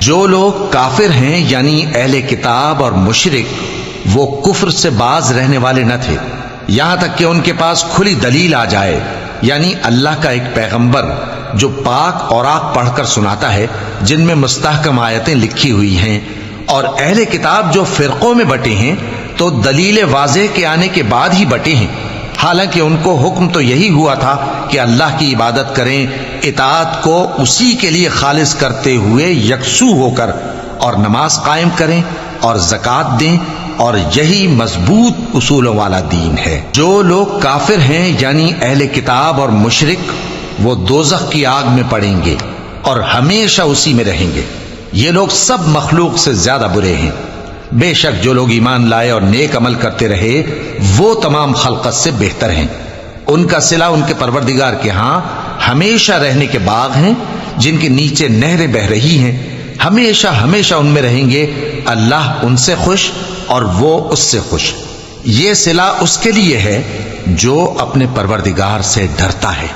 جو لوگ کافر ہیں یعنی اہل کتاب اور مشرک وہ کفر سے باز رہنے والے نہ تھے یہاں تک کہ ان کے پاس کھلی دلیل آ جائے، یعنی اللہ کا ایک پیغمبر جو پاک اوراق پڑھ کر سناتا ہے جن میں مستحکم آیتیں لکھی ہوئی ہیں، اور اہل کتاب جو فرقوں میں بٹے ہیں تو دلیل واضح کے آنے کے بعد ہی بٹے ہیں، حالانکہ ان کو حکم تو یہی ہوا تھا کہ اللہ کی عبادت کریں، اطاعت کو اسی کے لیے خالص کرتے ہوئے یکسو ہو کر، اور نماز قائم کریں اور زکوٰۃ دیں، اور یہی مضبوط اصولوں والا دین ہے۔ جو لوگ کافر ہیں یعنی اہل کتاب اور مشرک وہ دوزخ کی آگ میں پڑیں گے اور ہمیشہ اسی میں رہیں گے، یہ لوگ سب مخلوق سے زیادہ برے ہیں۔ بے شک جو لوگ ایمان لائے اور نیک عمل کرتے رہے وہ تمام خلقت سے بہتر ہیں، ان کا صلہ ان کے پروردگار کے ہاں ہمیشہ رہنے کے باغ ہیں جن کے نیچے نہریں بہ رہی ہیں، ہمیشہ ہمیشہ ان میں رہیں گے، اللہ ان سے خوش اور وہ اس سے خوش۔ یہ صلہ اس کے لیے ہے جو اپنے پروردگار سے ڈرتا ہے۔